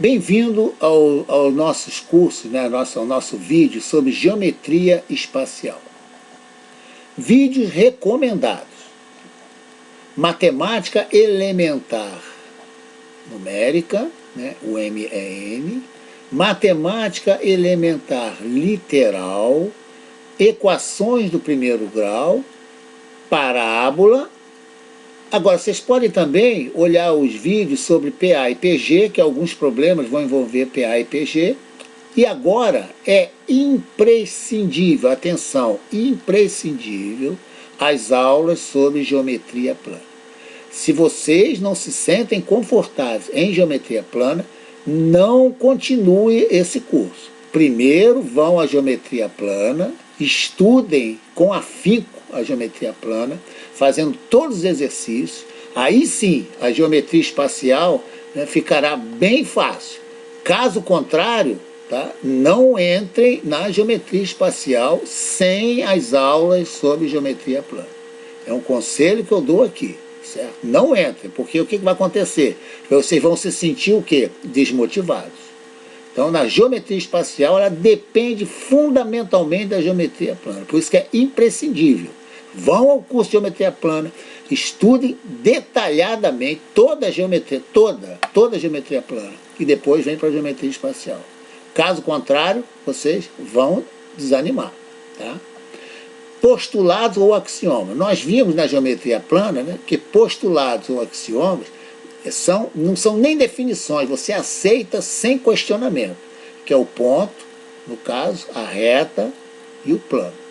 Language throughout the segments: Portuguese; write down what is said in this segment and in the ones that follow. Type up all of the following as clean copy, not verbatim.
Bem-vindo aos nossos cursos, né, ao nosso vídeo sobre geometria espacial. Vídeos recomendados: matemática elementar numérica, né, o MEN, matemática elementar literal, equações do primeiro grau, parábola. Agora, vocês podem também olhar os vídeos sobre PA e PG, que alguns problemas vão envolver PA e PG. E agora é imprescindível, atenção, imprescindível, as aulas sobre geometria plana. Se vocês não se sentem confortáveis em geometria plana, não continue esse curso. Primeiro vão à geometria plana, estudem com afinco a geometria plana, fazendo todos os exercícios. Aí sim, a geometria espacial, né, ficará bem fácil. Caso contrário, tá, não entrem na geometria espacial sem as aulas sobre geometria plana. É um conselho que eu dou aqui, certo? Não entrem, porque o que vai acontecer? Vocês vão se sentir o quê? Desmotivados. Então, na geometria espacial, ela depende fundamentalmente da geometria plana. Por isso que é imprescindível. Vão ao curso de geometria plana, estudem detalhadamente toda a geometria, toda a geometria plana, e depois vem para a geometria espacial. Caso contrário, vocês vão desanimar. Tá? Postulados ou axiomas. Nós vimos na geometria plana, né, que postulados ou axiomas não são nem definições, você aceita sem questionamento, que é o ponto, no caso, a reta e o plano.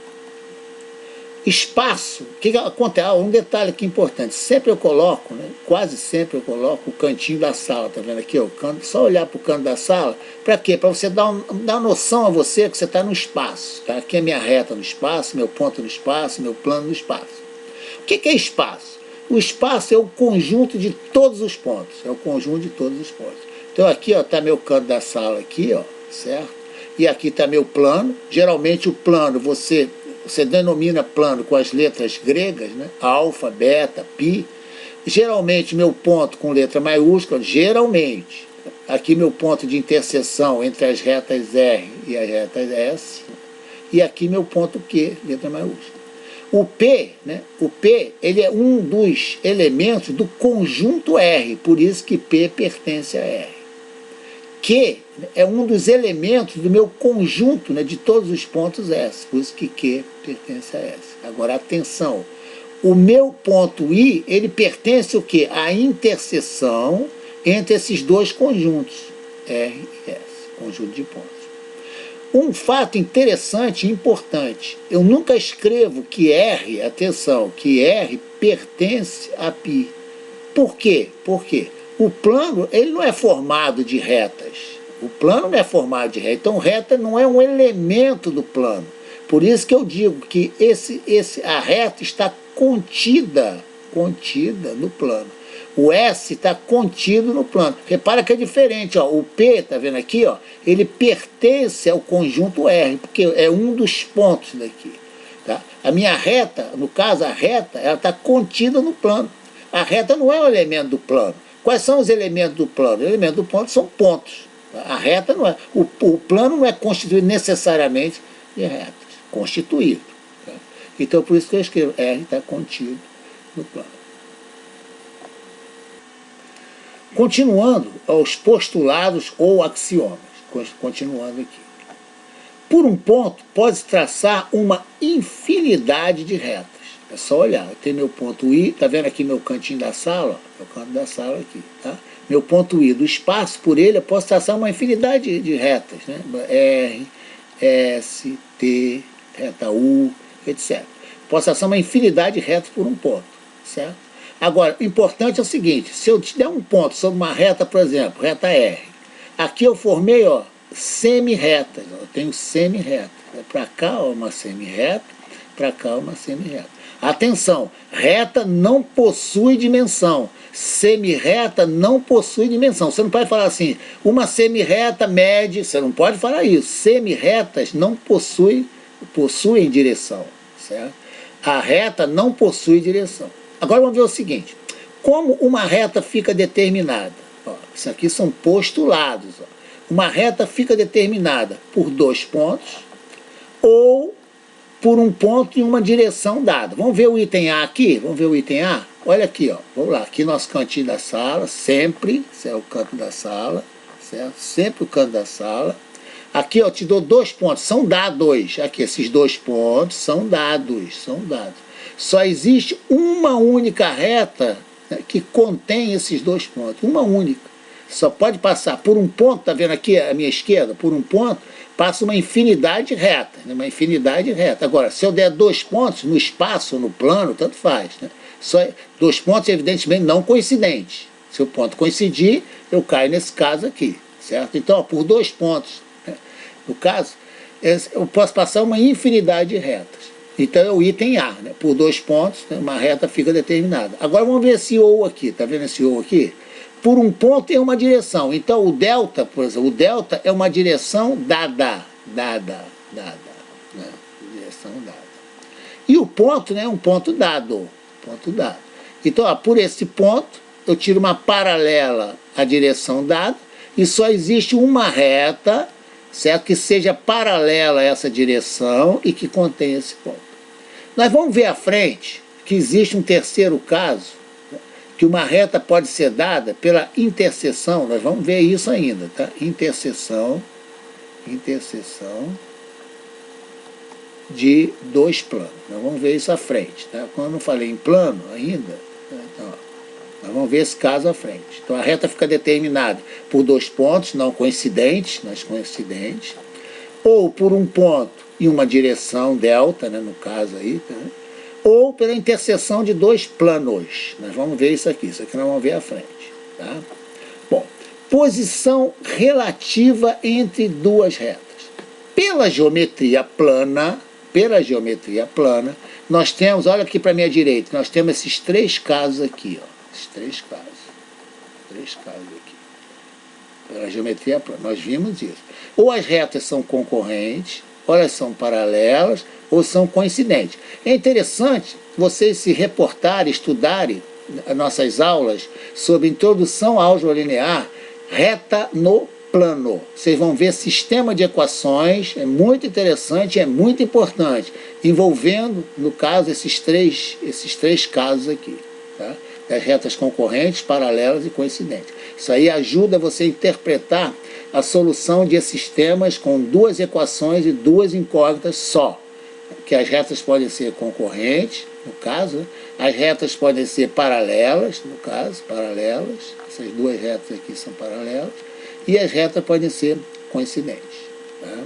Espaço, o que acontece? Um detalhe aqui importante, sempre eu coloco, né, quase sempre eu coloco o cantinho da sala, tá vendo aqui? Ó, o canto, só olhar para o canto da sala, para quê? Para você dar uma noção a você que você está no espaço. Tá? Aqui é minha reta no espaço, meu ponto no espaço, meu plano no espaço. O que é espaço? O espaço é o conjunto de todos os pontos, é o conjunto de todos os pontos. Então aqui está meu canto da sala, aqui, ó, certo? E aqui está meu plano. Geralmente o plano você denomina plano com as letras gregas, né? Alfa, beta, pi. Geralmente meu ponto com letra maiúscula, geralmente. Aqui meu ponto de interseção entre as retas R e as retas S. E aqui meu ponto Q, letra maiúscula. O P, né? O P, ele é um dos elementos do conjunto R, por isso que P pertence a R. Q é um dos elementos do meu conjunto, né, de todos os pontos S, por isso que Q pertence a S. Agora, atenção, o meu ponto I, ele pertence o quê? À interseção entre esses dois conjuntos, R e S, conjunto de pontos. Um fato interessante e importante, eu nunca escrevo que R, atenção, que R pertence a π. Por quê? Por quê? O plano, ele não é formado de retas. O plano não é formado de retas. Então, reta não é um elemento do plano. Por isso que eu digo que a reta está contida no plano. O S está contido no plano. Repara que é diferente, ó. O P, tá vendo aqui, ó? Ele pertence ao conjunto R, porque é um dos pontos daqui. Tá? A minha reta, no caso, a reta, ela está contida no plano. A reta não é um elemento do plano. Quais são os elementos do plano? Os elementos do plano são pontos. A reta não é. O plano não é constituído necessariamente de retas. Constituído. Tá? Então, por isso que eu escrevo R está contido no plano. Continuando aos postulados ou axiomas. Continuando aqui. Por um ponto, pode-se traçar uma infinidade de retas. É só olhar. Eu tenho meu ponto I, tá vendo aqui meu cantinho da sala? Meu canto da sala aqui, tá? Meu ponto I do espaço, por ele, eu posso traçar uma infinidade de retas, né? R, S, T, reta U, etc. Posso traçar uma infinidade de retas por um ponto, certo? Agora, o importante é o seguinte, se eu te der um ponto sobre uma reta, por exemplo, reta R, aqui eu formei, ó, semi-retas, eu tenho semi-reta. Para cá, ó, uma semi-reta, para cá, uma semi-reta. Atenção, reta não possui dimensão, semi-reta não possui dimensão. Você não pode falar assim, uma semi-reta mede, você não pode falar isso. Semi-retas não possuem direção, certo? A reta não possui direção. Agora vamos ver o seguinte, como uma reta fica determinada? Ó, Isso aqui são postulados. Ó. Uma reta fica determinada por 2 pontos ou por um ponto em uma direção dada. Vamos ver o item A aqui? Vamos ver o item A? Olha aqui, ó. Vamos lá. Aqui nosso cantinho da sala, sempre, esse é o canto da sala, certo? Sempre o canto da sala. Aqui, ó, eu te dou 2 pontos, são dados. Aqui, esses 2 pontos são dados, Só existe uma única reta, né, que contém esses 2 pontos, uma única. Só pode passar por um ponto, tá vendo aqui à minha esquerda? Por um ponto, passa uma infinidade reta, né, uma infinidade reta. Agora, se eu der 2 pontos no espaço, no plano, tanto faz, né? Só 2 pontos, evidentemente, não coincidentes. Se o ponto coincidir, eu caio nesse caso aqui, certo? Então, ó, por 2 pontos, no caso, eu posso passar uma infinidade de retas. Então é o item A, né? Por 2 pontos, né, uma reta fica determinada. Agora vamos ver esse ou aqui, tá vendo esse ou aqui? Por um ponto em uma direção. Então o delta, por exemplo, o delta é uma direção dada, né? Direção dada. E o ponto, né, é um ponto dado, Então, ó, por esse ponto, eu tiro uma paralela à direção dada e só existe uma reta, certo? Que seja paralela a essa direção e que contém esse ponto. Nós vamos ver à frente que existe um terceiro caso, né, que uma reta pode ser dada pela interseção, nós vamos ver isso ainda, tá? Interseção de 2 planos. Nós vamos ver isso à frente, tá? Quando eu não falei em plano ainda, então, ó, nós vamos ver esse caso à frente. Então a reta fica determinada por 2 pontos não coincidentes, ou por um ponto em uma direção delta, né, no caso aí, tá? Ou pela interseção de 2 planos. Nós vamos ver isso aqui nós vamos ver à frente. Tá? Bom, posição relativa entre 2 retas. Pela geometria plana, nós temos, olha aqui para a minha direita, nós temos esses 3 casos aqui, ó. Esses 3 casos. 3 casos aqui. Pela geometria plana, nós vimos isso. Ou as retas são concorrentes, ou elas são paralelas, ou são coincidentes. É interessante vocês se reportarem, estudarem as nossas aulas sobre introdução à álgebra linear, reta no plano. Vocês vão ver sistema de equações, é muito interessante, é muito importante, envolvendo, no caso, esses três casos aqui, tá? Das retas concorrentes, paralelas e coincidentes. Isso aí ajuda você a interpretar a solução de sistemas com 2 equações e 2 incógnitas só. Que as retas podem ser concorrentes, no caso, né? As retas podem ser paralelas, no caso, essas 2 retas aqui são paralelas, e as retas podem ser coincidentes. Tá?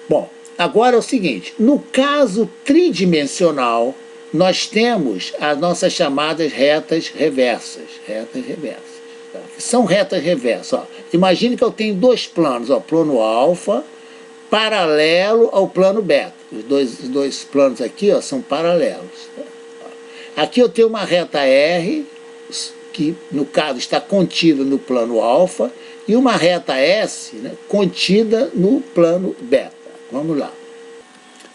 Bom, agora é o seguinte, no caso tridimensional, nós temos as nossas chamadas retas reversas. Tá? São retas reversas. Ó. Imagine que eu tenho 2 planos, ó, plano alfa, paralelo ao plano beta. Os dois planos aqui, ó, são paralelos. Tá? Aqui eu tenho uma reta R, que no caso está contida no plano alfa, e uma reta S, né, contida no plano beta. Vamos lá.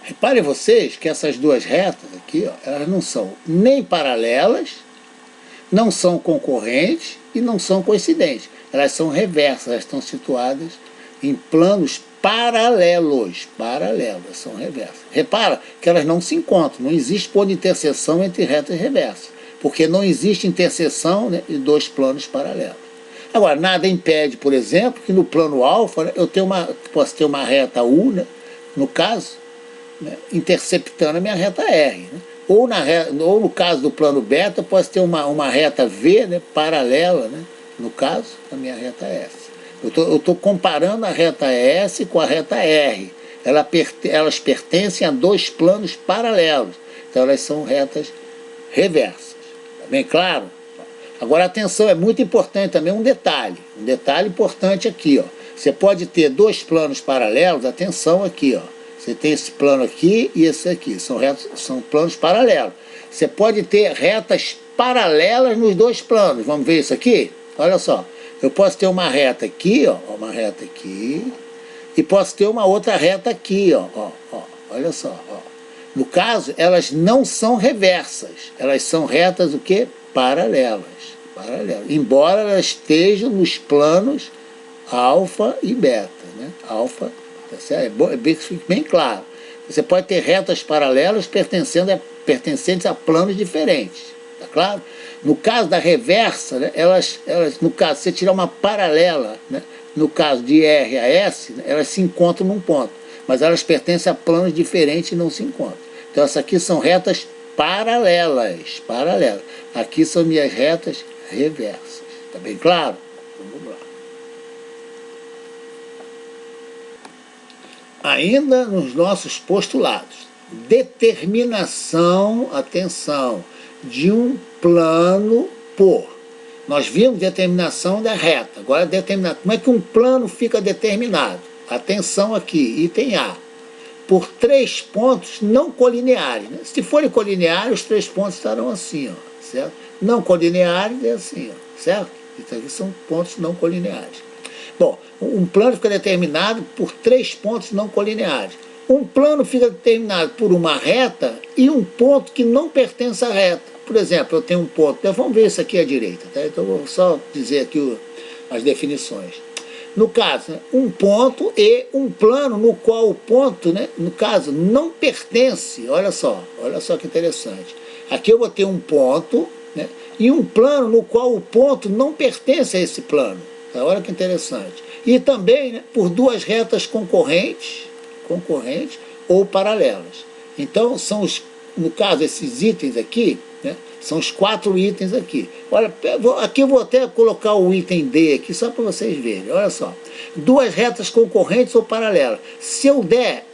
Reparem vocês que essas 2 retas aqui, ó, elas não são nem paralelas, não são concorrentes e não são coincidentes. Elas são reversas, elas estão situadas em planos paralelos, são reversas. Repara que elas não se encontram, não existe ponto de interseção entre retas reversas, porque não existe interseção, né, de 2 planos paralelos. Agora, nada impede, por exemplo, que no plano alfa, né, posso ter uma reta U, né, no caso, né, interceptando a minha reta R. Né? Ou no caso do plano beta, eu posso ter uma reta V, né, paralela, né, no caso, a minha reta S. Eu estou comparando a reta S com a reta R. Elas pertencem a 2 planos paralelos. Então, elas são retas reversas. Está bem claro? Agora, atenção, é muito importante também um detalhe importante aqui, ó. Você pode ter 2 planos paralelos, atenção aqui, ó. Você tem esse plano aqui e esse aqui, são planos paralelos. Você pode ter retas paralelas nos 2 planos. Vamos ver isso aqui? Olha só, eu posso ter uma reta aqui, ó, uma reta aqui, e posso ter uma outra reta aqui, ó, olha só, ó. No caso, elas não são reversas, elas são retas o quê? Paralelas. paralelas. Embora elas estejam nos planos alfa e beta, né? Alfa, tá certo? É bem que fique bem claro. Você pode ter retas paralelas pertencentes a planos diferentes, tá claro? No caso da reversa, né, no caso, se você tirar uma paralela, né, no caso de R a S, né, elas se encontram num ponto, mas elas pertencem a planos diferentes e não se encontram. Então, essas aqui são retas paralelas. Aqui são minhas retas reversas. Tá bem claro? Vamos lá. Ainda nos nossos postulados, determinação, atenção, de um plano por. Nós vimos determinação da reta, agora determinação. Como é que um plano fica determinado? Atenção aqui, item A. Por 3 pontos não colineares. Né? Se forem colineares, os 3 pontos estarão assim, ó, certo? Não colineares é assim, ó, certo? Então aqui são pontos não colineares. Bom, um plano fica determinado por 3 pontos não colineares. Um plano fica determinado por uma reta e um ponto que não pertence à reta. Por exemplo, eu tenho um ponto, então vamos ver isso aqui à direita, tá? Então eu vou só dizer aqui as definições. No caso, né, um ponto e um plano no qual o ponto, né, no caso, não pertence, olha só que interessante. Aqui eu vou ter um ponto, né, e um plano no qual o ponto não pertence a esse plano. Tá? Olha que interessante. E também, né, por 2 retas concorrentes ou paralelas. Então, são no caso, esses itens aqui, né, são os 4 itens aqui. Olha, aqui eu vou até colocar o item D aqui, só para vocês verem. Olha só. 2 retas concorrentes ou paralelas. Se eu der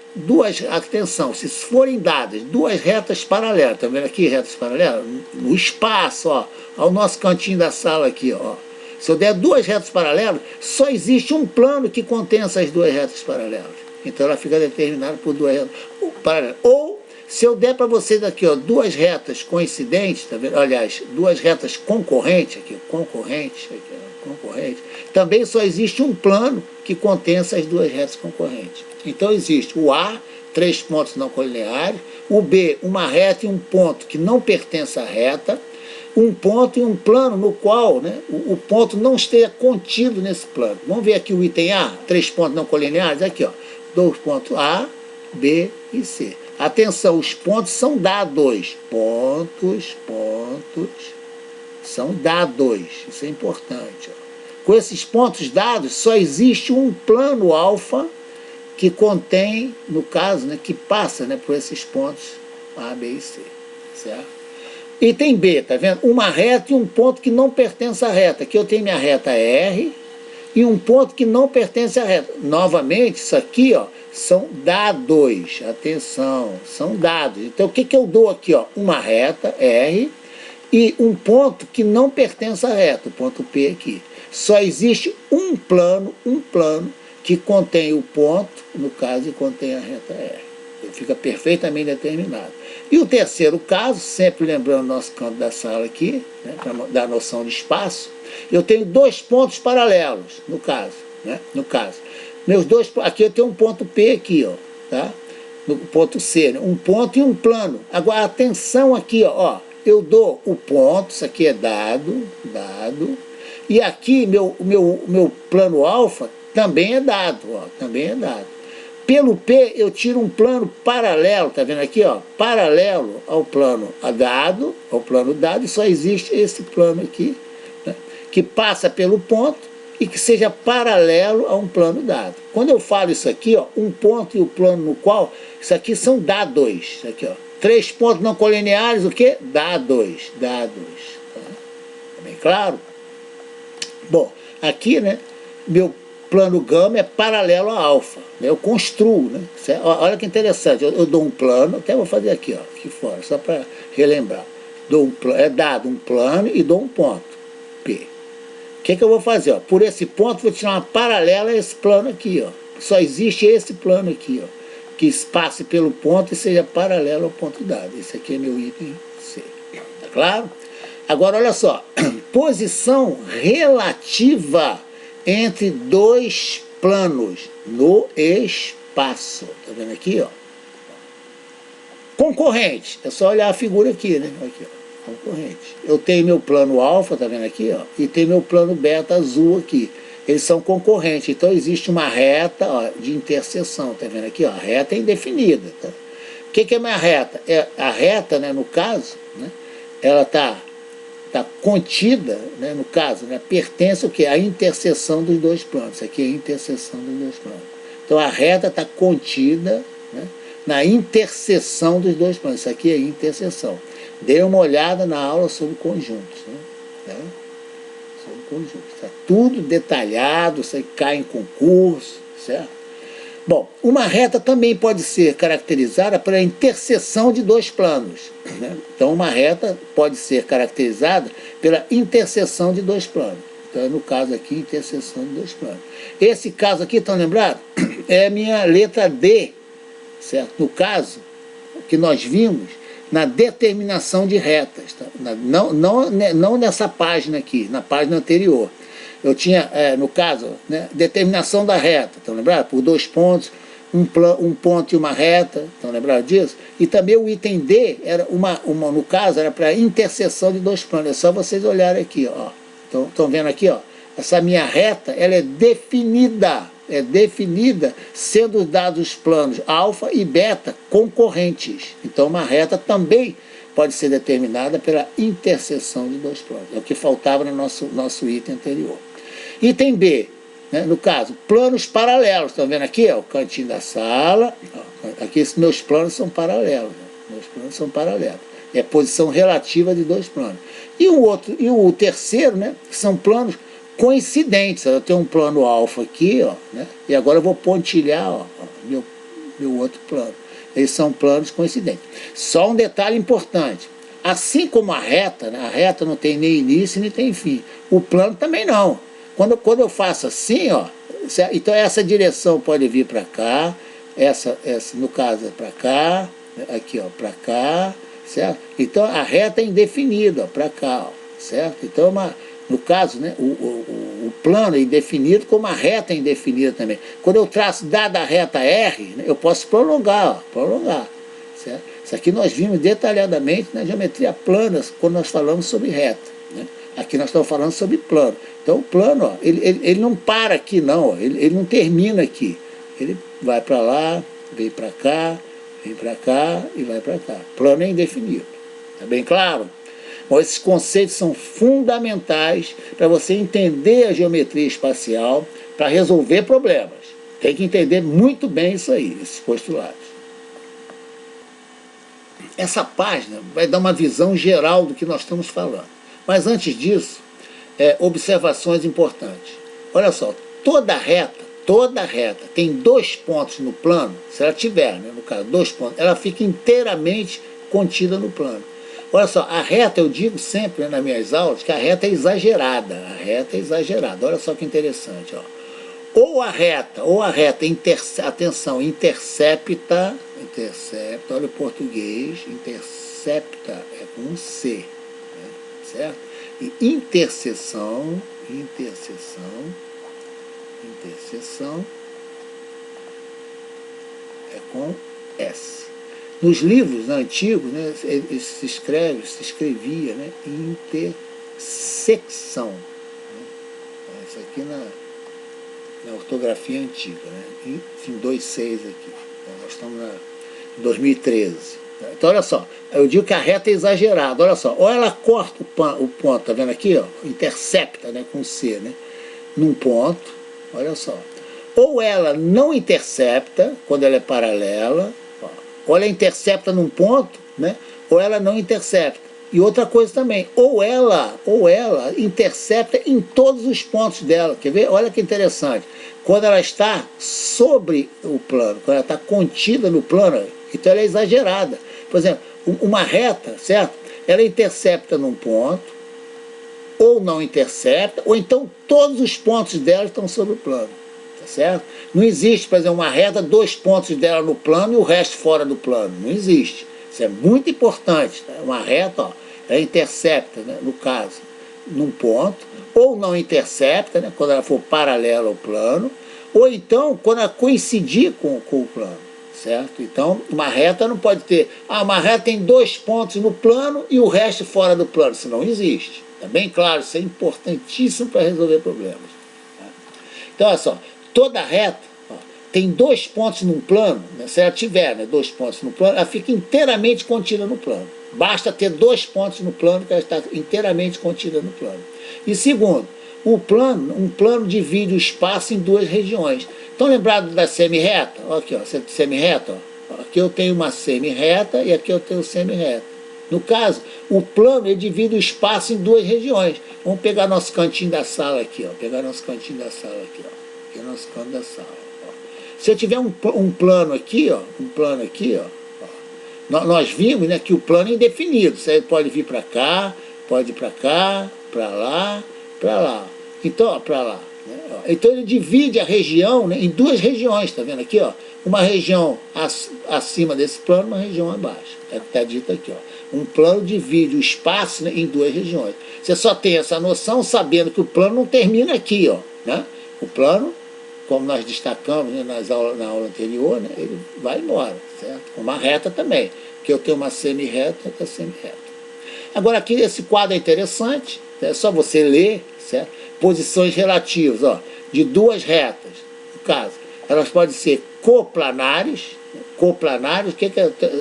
atenção, se forem dadas 2 retas paralelas, tá vendo aqui retas paralelas? No espaço, ó, ao nosso cantinho da sala aqui, ó. Se eu der 2 retas paralelas, só existe um plano que contém essas 2 retas paralelas. Então ela fica determinada por 2 retas paralelas. Ou, se eu der para vocês aqui, ó, 2 retas coincidentes, tá vendo? Aliás, 2 retas concorrentes, aqui, concorrentes, também só existe um plano que contém essas 2 retas concorrentes. Então existe o A, 3 pontos não colineares, o B, uma reta e um ponto que não pertence à reta, um ponto e um plano no qual, né, o ponto não esteja contido nesse plano. Vamos ver aqui o item A, 3 pontos não colineares, aqui, ó, 2 pontos A, B e C. Atenção, os pontos são dados. Pontos, são dados. Isso é importante. Ó. Com esses pontos dados, só existe um plano alfa que contém, no caso, né, que passa, né, por esses pontos A, B e C. Certo? Item B, tá vendo? Uma reta e um ponto que não pertence à reta. Aqui eu tenho minha reta R e um ponto que não pertence à reta. Novamente, isso aqui, ó, são dados. Atenção, são dados. Então, o que eu dou aqui? Ó? Uma reta, R, e um ponto que não pertence à reta, o ponto P aqui. Só existe um plano que contém o ponto, no caso, e contém a reta R. Fica perfeitamente determinado. E o terceiro caso, sempre lembrando o nosso canto da sala aqui, né, para dar noção de espaço, eu tenho 2 pontos paralelos, no caso. Né, no caso. Aqui eu tenho um ponto P aqui, ó, tá? No ponto C, né, um ponto e um plano. Agora, atenção aqui, ó, eu dou o ponto, isso aqui é dado, e aqui meu plano alfa também é dado, ó, também é dado. Pelo P eu tiro um plano paralelo, tá vendo aqui, ó, paralelo ao plano dado, e só existe esse plano aqui, né, que passa pelo ponto e que seja paralelo a um plano dado. Quando eu falo isso aqui, ó, um ponto e o plano no qual, isso aqui são dados, isso aqui, ó, 3 pontos não colineares, o quê? Dados, tá? Tá bem claro? Bom, aqui, né, meu plano gama é paralelo a alfa, né? Eu construo, né? Olha que interessante, eu dou um plano, até vou fazer aqui, ó, aqui fora, só para relembrar. É dado um plano e dou um ponto, P. O que eu vou fazer? Ó? Por esse ponto, vou tirar uma paralela a esse plano aqui, ó. Só existe esse plano aqui, ó, que passe pelo ponto e seja paralelo ao ponto dado. Esse aqui é meu item C. Tá claro? Agora, olha só, posição relativa entre 2 planos no espaço. Tá vendo aqui, ó? Concorrente. É só olhar a figura aqui, né? Aqui, ó. concorrente. Eu tenho meu plano alfa, tá vendo aqui, ó, e tem meu plano beta azul aqui. Eles são concorrentes, então existe uma reta, ó, de interseção, tá vendo aqui, ó, a reta é indefinida, tá? O que é minha reta? A reta, né, no caso, né, ela está contida, né, no caso, né, pertence ao que? A interseção dos dois planos. Isso aqui é a interseção dos dois planos. Então a reta está contida, né, na interseção dos dois planos. Isso aqui é interseção. Dê uma olhada na aula sobre conjuntos, né, tá? Sobre conjuntos. Está tudo detalhado, isso aí cai em concurso, certo? Bom, uma reta também pode ser caracterizada pela interseção de dois planos, né? Então, uma reta pode ser caracterizada pela interseção de dois planos. Então, no caso aqui, interseção de dois planos. Esse caso aqui, estão lembrados? É a minha letra D, certo? No caso que nós vimos na determinação de retas, tá? Não nessa página aqui, na página anterior. Eu tinha, no caso, né, determinação da reta, estão lembrados? Por dois pontos, um ponto e uma reta, estão lembrados disso? E também o item D, era no caso, era para interseção de dois planos. É só vocês olharem aqui, ó. Estão vendo aqui, ó? Essa minha reta, ela é definida sendo dados os planos alfa e beta concorrentes. Então, uma reta também pode ser determinada pela interseção de dois planos. É o que faltava no nosso item anterior. Item B, né, no caso, planos paralelos. Estão vendo aqui? Ó, o cantinho da sala. Ó, aqui esses meus planos são paralelos. Né? Meus planos são paralelos. É a posição relativa de dois planos. E o terceiro, né, são planos coincidentes. Eu tenho um plano alfa aqui, ó, né, e agora eu vou pontilhar, ó, meu outro plano. Eles são planos coincidentes. Só um detalhe importante. Assim como a reta, né, a reta não tem nem início nem tem fim. O plano também não. Quando eu faço assim, ó, então essa direção pode vir para cá, essa no caso é para cá, aqui ó, para cá, certo? Então a reta é indefinida, para cá, ó, certo? Então no caso, né, o plano é indefinido como a reta é indefinida também. Quando eu traço dada a reta R, né, eu posso prolongar, ó, prolongar, certo? Isso aqui nós vimos detalhadamente na geometria plana, quando nós falamos sobre reta, né? Aqui nós estamos falando sobre plano. Então o plano, ó, ele não para aqui não, ó, ele não termina aqui. Ele vai para lá, vem para cá, vem para cá e vai para cá. Plano é indefinido. Está bem claro? Bom, esses conceitos são fundamentais para você entender a geometria espacial, para resolver problemas. Tem que entender muito bem isso aí, esses postulados. Essa página vai dar uma visão geral do que nós estamos falando. Mas antes disso, observações importantes. Olha só, toda reta tem dois pontos no plano, se ela tiver, né, no caso, dois pontos, ela fica inteiramente contida no plano. Olha só, a reta, eu digo sempre, né, nas minhas aulas, que a reta é exagerada. A reta é exagerada. Olha só que interessante, ó. Ou a reta, atenção, intercepta, olha o português, intercepta é com um C, né, certo? E interseção é com S. Nos livros, né, antigos, né, se escrevia, né, intersecção. Né? Isso aqui na ortografia antiga, né? Em 2.6 aqui. Nós estamos em 2013. Então, olha só, eu digo que a reta é exagerada. Olha só, ou ela corta o ponto, tá vendo aqui? Ó, intercepta, né, com C, né, num ponto, olha só. Ou ela não intercepta, quando ela é paralela, ó, ou ela intercepta num ponto, né, ou ela não intercepta. E outra coisa também, ou ela intercepta em todos os pontos dela. Quer ver? Olha que interessante. Quando ela está sobre o plano, quando ela está contida no plano, então ela é exagerada. Por exemplo, uma reta, certo? Ela intercepta num ponto, ou não intercepta, ou então todos os pontos dela estão sobre o plano. Tá certo? Não existe, por exemplo, uma reta, dois pontos dela no plano e o resto fora do plano. Não existe. Isso é muito importante. Tá? Uma reta, ó, ela intercepta, né, no caso, num ponto, ou não intercepta, né, quando ela for paralela ao plano, ou então quando ela coincidir com o plano. certo? Então, uma reta não pode ter... uma reta tem 2 pontos no plano e o resto fora do plano. Isso não existe. Tá bem claro, isso é importantíssimo para resolver problemas. Tá? Então, olha só, toda reta tem 2 pontos num plano, né? Se ela tiver, né, 2 pontos no plano, ela fica inteiramente contida no plano. Basta ter 2 pontos no plano que ela está inteiramente contida no plano. E segundo, um plano divide o espaço em 2 regiões. Estão lembrados da semi-reta? Aqui, ó, semi-reta. Aqui eu tenho uma semi-reta e aqui eu tenho semi-reta. No caso, o plano ele divide o espaço em 2 regiões. Vamos pegar nosso cantinho da sala aqui, ó. Pegar nosso cantinho da sala aqui, ó. Aqui é nosso canto da sala. Ó. Se eu tiver um plano aqui, ó, nós vimos, né, que o plano é indefinido. Você pode vir para cá, pode ir para cá, para lá, para lá. Então, ó, para lá. Né? Então ele divide a região, né, em 2 regiões, tá vendo aqui, ó? Uma região acima desse plano, uma região abaixo. Está dito aqui, ó. Um plano divide o espaço, né, em 2 regiões. Você só tem essa noção sabendo que o plano não termina aqui, ó, né? O plano, como nós destacamos, né, na aula anterior, né, ele vai embora, certo? Uma reta também, que eu tenho uma semi-reta e outra semi-reta. Agora aqui esse quadro é interessante, é só você ler, certo? Posições relativas, ó, de 2 retas, no caso, elas podem ser coplanares. O que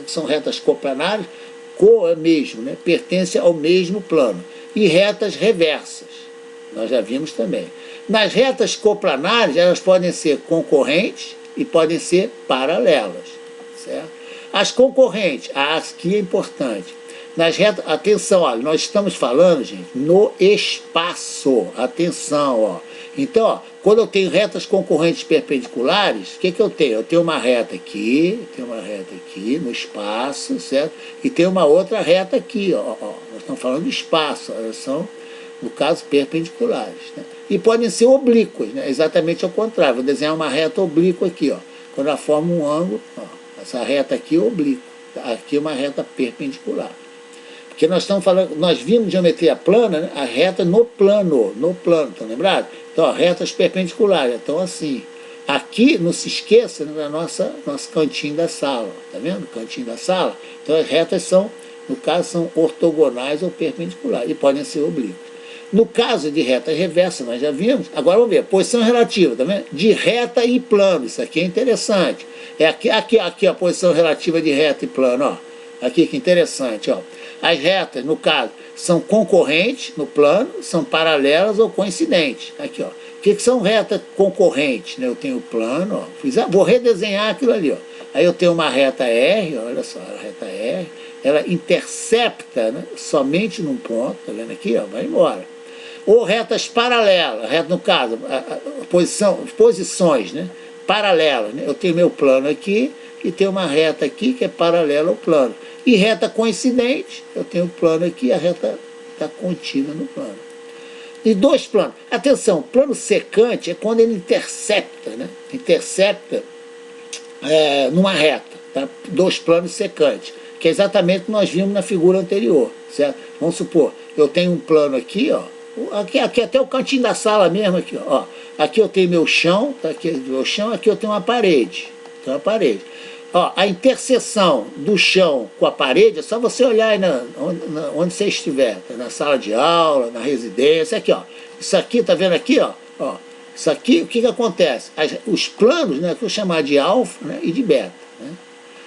são retas coplanares? É mesmo, né? Pertence ao mesmo plano. E retas reversas, nós já vimos também. Nas retas coplanares, elas podem ser concorrentes e podem ser paralelas, certo? As concorrentes, aqui é importante. Nas retas, atenção, olha, nós estamos falando, gente, no espaço. Atenção, ó. Então, ó, quando eu tenho retas concorrentes perpendiculares, o que eu tenho? Eu tenho uma reta aqui, no espaço, certo? E tenho uma outra reta aqui, ó. Nós estamos falando de espaço, elas são, no caso, perpendiculares, né? E podem ser oblíquas, né? Exatamente ao contrário. Vou desenhar uma reta oblíqua aqui, ó. Quando ela forma um ângulo, ó, essa reta aqui é oblíqua, aqui é uma reta perpendicular. Porque nós estamos falando, nós vimos geometria plana, né? A reta no plano, estão lembrados? Então, ó, retas perpendiculares, então assim. Aqui, não se esqueça, né, da nosso cantinho da sala, tá vendo? Cantinho da sala. Então, as retas são, no caso, são ortogonais ou perpendiculares, e podem ser oblíquas. No caso de reta reversa, nós já vimos. Agora vamos ver, posição relativa, tá vendo? De reta e plano, isso aqui é interessante. É aqui a posição relativa de reta e plano, ó. Aqui que interessante, ó. As retas, no caso, são concorrentes no plano, são paralelas ou coincidentes. Aqui, ó. O que são retas concorrentes? Né? Eu tenho o plano, ó. Vou redesenhar aquilo ali, ó. Aí eu tenho uma reta R, ó, olha só, a reta R, ela intercepta, né, somente num ponto, tá vendo aqui, ó, vai embora. Ou retas paralelas, no caso, posições, né, paralelas, né? Eu tenho meu plano aqui e tenho uma reta aqui que é paralela ao plano. E reta coincidente, eu tenho o plano aqui, a reta está contida no plano. E 2 planos. Atenção, plano secante é quando ele intercepta, né? Intercepta numa reta, tá? 2 planos secantes, que é exatamente o que nós vimos na figura anterior, certo? Vamos supor, eu tenho um plano aqui, ó, aqui até o cantinho da sala mesmo, aqui, ó. Aqui eu tenho meu chão, tá aqui meu chão, aqui eu tenho uma parede, Ó, a interseção do chão com a parede, é só você olhar aí onde você estiver, tá? Na sala de aula, na residência, aqui, ó. Isso aqui, tá vendo aqui, ó? Isso aqui, o que acontece? Os planos, né, que eu chamar de alfa, né, e de beta, né?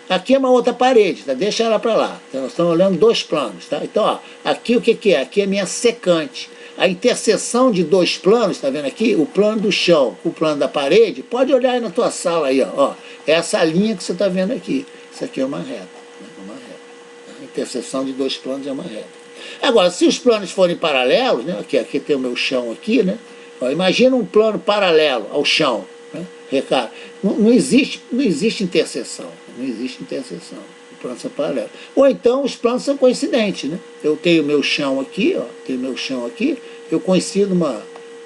Aqui é uma outra parede, tá? Deixa ela para lá. Então, nós estamos olhando 2 planos, tá? Então, ó, aqui o que é? Aqui é minha secante. A interseção de 2 planos, tá vendo aqui? O plano do chão com o plano da parede, pode olhar aí na tua sala aí, ó. Essa linha que você está vendo aqui. Isso aqui é uma reta, né? Uma reta. A interseção de 2 planos é uma reta. Agora, se os planos forem paralelos, né? Aqui tem o meu chão aqui, né? Ó, imagina um plano paralelo ao chão, né? Recado. Não existe interseção. Não existe interseção. Os planos são paralelos. Ou então os planos são coincidentes, né? Eu tenho meu chão aqui, ó. Eu coincido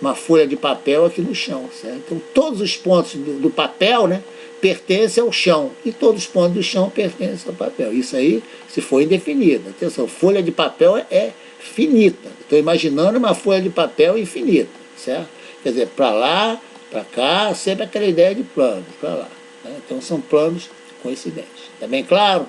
uma folha de papel aqui no chão, certo? Então todos os pontos do papel, né, pertencem ao chão. E todos os pontos do chão pertencem ao papel. Isso aí, se for indefinido. Atenção, folha de papel é finita. Estou imaginando uma folha de papel infinita, certo? Quer dizer, para lá, para cá, sempre aquela ideia de plano, para lá, né? Então são planos coincidente. Tá bem claro?